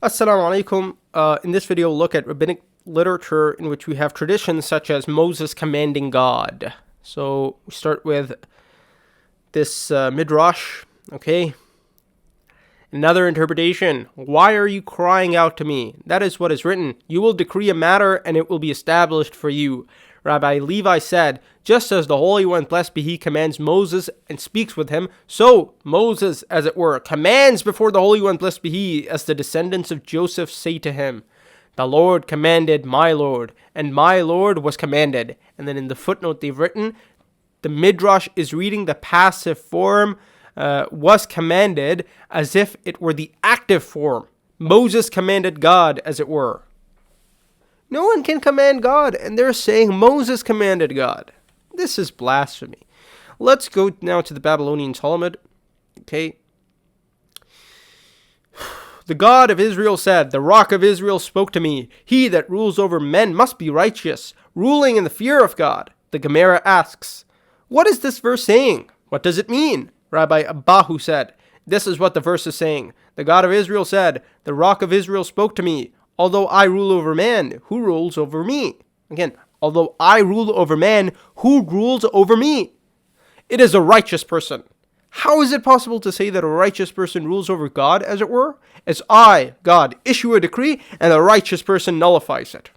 Assalamu alaikum. In this video, we'll look at rabbinic literature in which we have traditions such as Moses commanding God. So we start with this midrash. Okay. Another interpretation. Why are you crying out to me? That is what is written. You will decree a matter and it will be established for you. Rabbi Levi said, just as the Holy One, blessed be He, commands Moses and speaks with him, so Moses, as it were, commands before the Holy One, blessed be He, as the descendants of Joseph say to him, the Lord commanded my Lord, and my Lord was commanded. And then in the footnote they've written, the midrash is reading the passive form, was commanded, as if it were the active form. Moses commanded God, as it were. No one can command God, and they're saying Moses commanded God. This is blasphemy. Let's go now to the Babylonian Talmud. Okay. The God of Israel said, the rock of Israel spoke to me. He that rules over men must be righteous, ruling in the fear of God. The Gemara asks, what is this verse saying? What does it mean? Rabbi Abahu said, this is what the verse is saying. The God of Israel said, the rock of Israel spoke to me. Although I rule over man, who rules over me? Again, although I rule over man, who rules over me? It is a righteous person. How is it possible to say that a righteous person rules over God, as it were? As I, God, issue a decree and a righteous person nullifies it.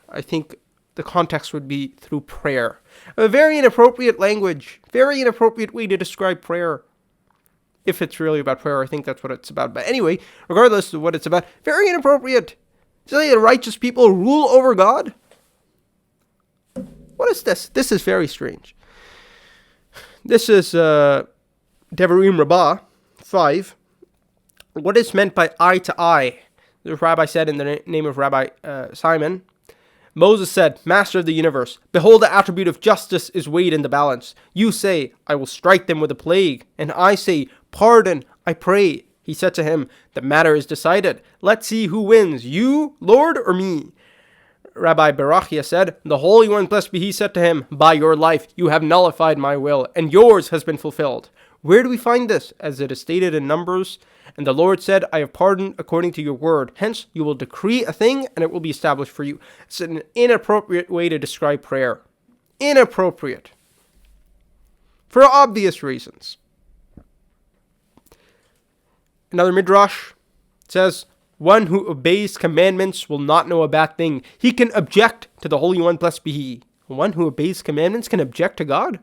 I think the context would be through prayer. A very inappropriate language, very inappropriate way to describe prayer. If it's really about prayer, I think that's what it's about. But anyway, regardless of what it's about, very inappropriate. Say the righteous people rule over God? What is this? This is very strange. This is Devarim Rabbah 5. What is meant by eye to eye? The rabbi said in the name of Rabbi Simon, Moses said, Master of the universe, behold, the attribute of justice is weighed in the balance. You say, I will strike them with a plague. And I say, pardon, I pray. He said to him, the matter is decided. Let's see who wins, you, Lord, or me. Rabbi Berachia said, the Holy One, blessed be He, said to him, by your life you have nullified my will, and yours has been fulfilled. Where do we find this? As it is stated in Numbers, and the Lord said, I have pardoned according to your word. Hence, you will decree a thing, and it will be established for you. It's an inappropriate way to describe prayer. Inappropriate. For obvious reasons. Another midrash says, one who obeys commandments will not know a bad thing. He can object to the Holy One, blessed be He. One who obeys commandments can object to God?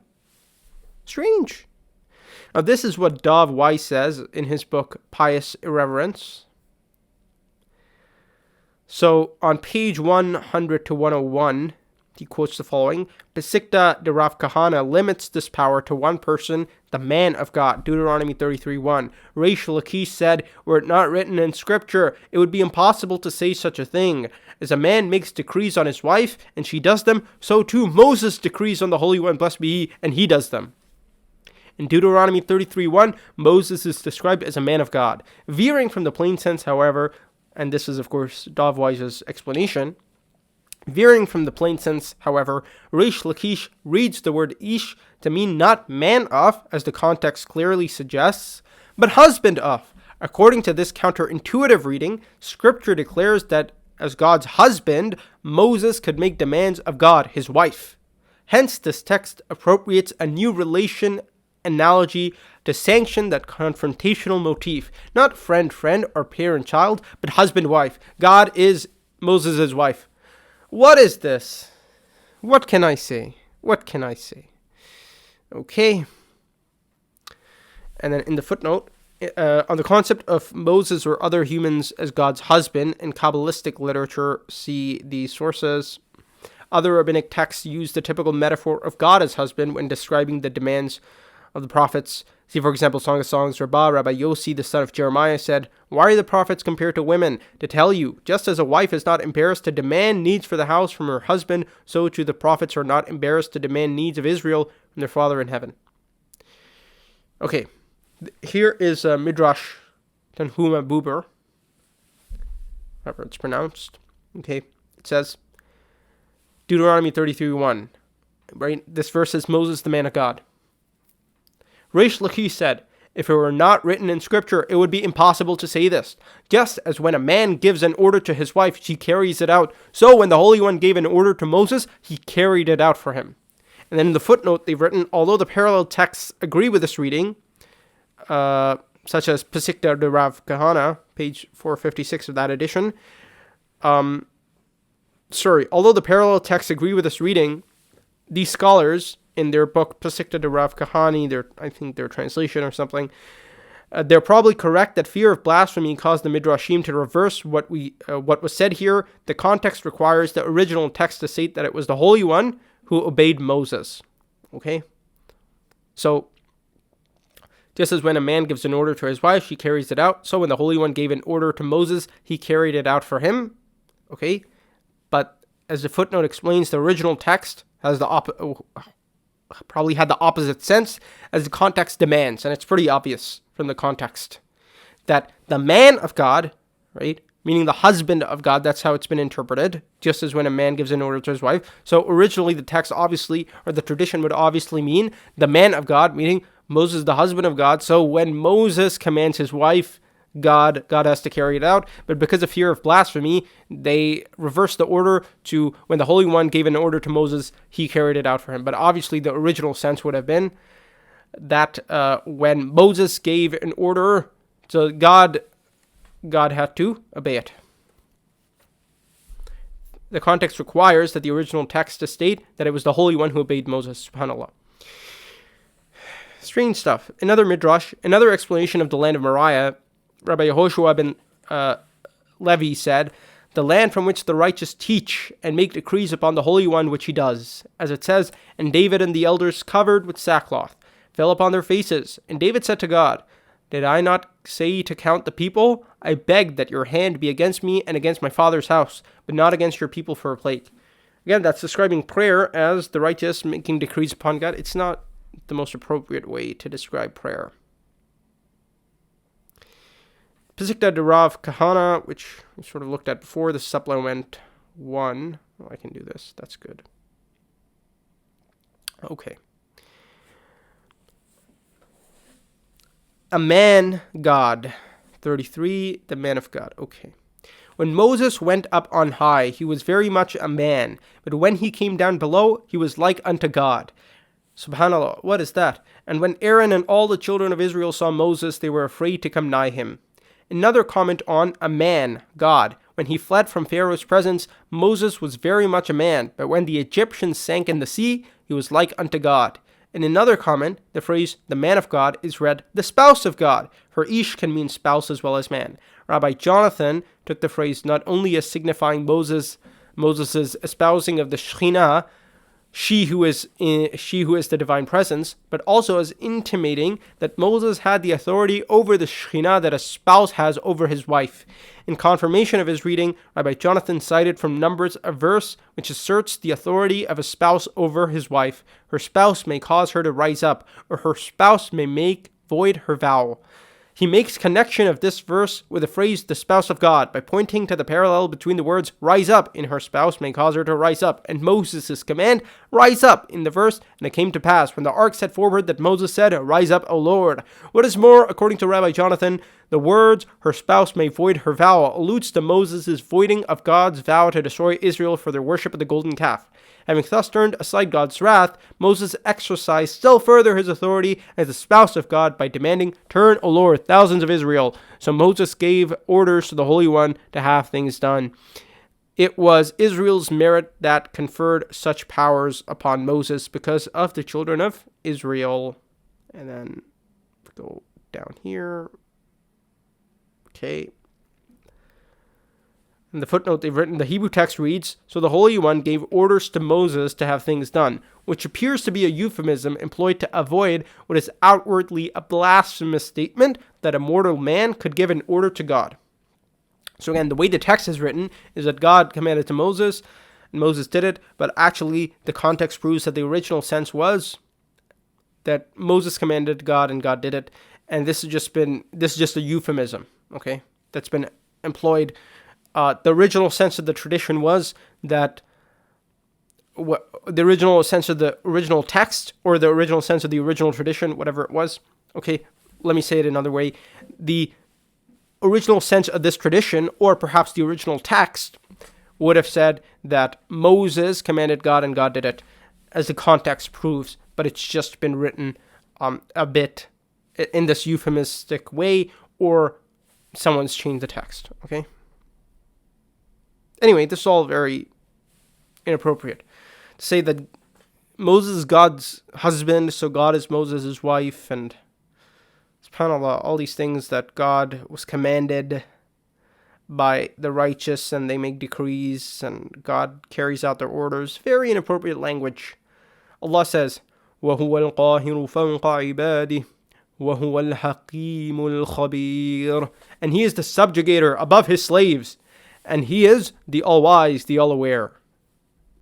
Strange. Now, this is what Dov Weiss says in his book, Pious Irreverence. So, on page 100 to 101, he quotes the following, Pesikta de Rav Kahana limits this power to one person, the man of God, Deuteronomy 33:1. Reish Lakish said, were it not written in Scripture, it would be impossible to say such a thing. As a man makes decrees on his wife, and she does them, so too Moses decrees on the Holy One, blessed be He, and he does them. In Deuteronomy 33:1, Moses is described as a man of God. Veering from the plain sense, however, and this is, of course, Dov Weiss's explanation, veering from the plain sense, however, Reish Lakish reads the word ish to mean not man of, as the context clearly suggests, but husband of. According to this counterintuitive reading, Scripture declares that as God's husband, Moses could make demands of God, his wife. Hence, this text appropriates a new relation analogy to sanction that confrontational motif, not friend or parent-child, but husband-wife. God is Moses' wife. What is this? What can I say? Okay. And then in the footnote, on the concept of Moses or other humans as God's husband, in Kabbalistic literature, see the sources. Other rabbinic texts use the typical metaphor of God as husband when describing the demands of the prophets. See, for example, Song of Songs, Rabbi Yossi, the son of Jeremiah, said, why are the prophets compared to women? To tell you, just as a wife is not embarrassed to demand needs for the house from her husband, so too the prophets are not embarrassed to demand needs of Israel from their Father in heaven. Okay, here is Midrash Tanhuma Buber, however it's pronounced. Okay, it says, Deuteronomy 33:1, right? This verse is Moses, the man of God. Reish Lakish said, If it were not written in Scripture, it would be impossible to say this. Just as when a man gives an order to his wife, she carries it out, so when the Holy One gave an order to Moses, he carried it out for him. And then in the footnote, they've written, although the parallel texts agree with this reading, such as Pesikta de Rav Kahana, page 456 of that edition, although the parallel texts agree with this reading, these scholars, in their book Pesikta de Rav Kahani, I think their translation or something, they're probably correct that fear of blasphemy caused the Midrashim to reverse what was said here. The context requires the original text to state that it was the Holy One who obeyed Moses. Okay? So, just as when a man gives an order to his wife, she carries it out. So when the Holy One gave an order to Moses, he carried it out for him. Okay? But as the footnote explains, the original text has probably had the opposite sense as the context demands. And it's pretty obvious from the context that the man of God, right, meaning the husband of God, that's how it's been interpreted, just as when a man gives an order to his wife. So originally the text obviously, or the tradition would obviously mean the man of God, meaning Moses, the husband of God. So when Moses commands his wife, God has to carry it out. But because of fear of blasphemy, they reversed the order to when the Holy One gave an order to Moses, he carried it out for him. But obviously the original sense would have been that when Moses gave an order to God had to obey it. The context requires that the original text to state that it was the Holy One who obeyed Moses, subhanAllah. Strange stuff. Another midrash, another explanation of the land of Moriah, Rabbi Yehoshua ben Levi said, the land from which the righteous teach and make decrees upon the Holy One, which he does. As it says, and David and the elders covered with sackcloth fell upon their faces. And David said to God, did I not say to count the people? I beg that your hand be against me and against my father's house, but not against your people for a plague. Again, that's describing prayer as the righteous making decrees upon God. It's not the most appropriate way to describe prayer. Pesikta de Rav Kahana, which we sort of looked at before, the supplement 1. Oh, I can do this. That's good. Okay. A man God. 33, the man of God. Okay. When Moses went up on high, he was very much a man, but when he came down below, he was like unto God. Subhanallah, what is that? And when Aaron and all the children of Israel saw Moses, they were afraid to come nigh him. Another comment on a man, God. When he fled from Pharaoh's presence, Moses was very much a man, but when the Egyptians sank in the sea, he was like unto God. In another comment, the phrase, the man of God, is read, the spouse of God, for ish can mean spouse as well as man. Rabbi Jonathan took the phrase not only as signifying Moses' espousing of the Shekhinah, she who is the divine presence, but also as intimating that Moses had the authority over the Shekhinah that a spouse has over his wife. In confirmation of his reading, Rabbi Jonathan cited from Numbers a verse which asserts the authority of a spouse over his wife. Her spouse may cause her to rise up, or her spouse may make void her vow. He makes connection of this verse with the phrase, the spouse of God, by pointing to the parallel between the words, rise up, in her spouse may cause her to rise up, and Moses' command, rise up, in the verse, and it came to pass, when the ark set forward, that Moses said, rise up, O Lord. What is more, according to Rabbi Jonathan, the words, her spouse may void her vow, alludes to Moses' voiding of God's vow to destroy Israel for their worship of the golden calf. Having thus turned aside God's wrath, Moses exercised still further his authority as the spouse of God by demanding, turn, O Lord, thousands of Israel. So Moses gave orders to the Holy One to have things done. It was Israel's merit that conferred such powers upon Moses because of the children of Israel. And then go down here. Okay. In the footnote they've written, the Hebrew text reads, so the Holy One gave orders to Moses to have things done, which appears to be a euphemism employed to avoid what is outwardly a blasphemous statement that a mortal man could give an order to God. So again, the way the text is written is that God commanded to Moses, and Moses did it, but actually the context proves that the original sense was that Moses commanded God and God did it, and this is just a euphemism, okay, that's been employed. The original sense of the tradition was that the original sense of the original text, or the original sense of the original tradition, whatever it was, okay, let me say it another way, the original sense of this tradition, or perhaps the original text, would have said that Moses commanded God and God did it, as the context proves, but it's just been written a bit in this euphemistic way, or someone's changed the text, okay? Anyway, this is all very inappropriate. To say that Moses is God's husband, so God is Moses' wife, and subhanAllah, all these things that God was commanded by the righteous, and they make decrees, and God carries out their orders. Very inappropriate language. Allah says, وَهُوَ الْقَاهِرُ فَوْقَ عِبَادِهِ وَهُوَ الْحَكِيمُ الْخَبِيرُ. And He is the subjugator above His slaves, and He is the all-wise, the all-aware.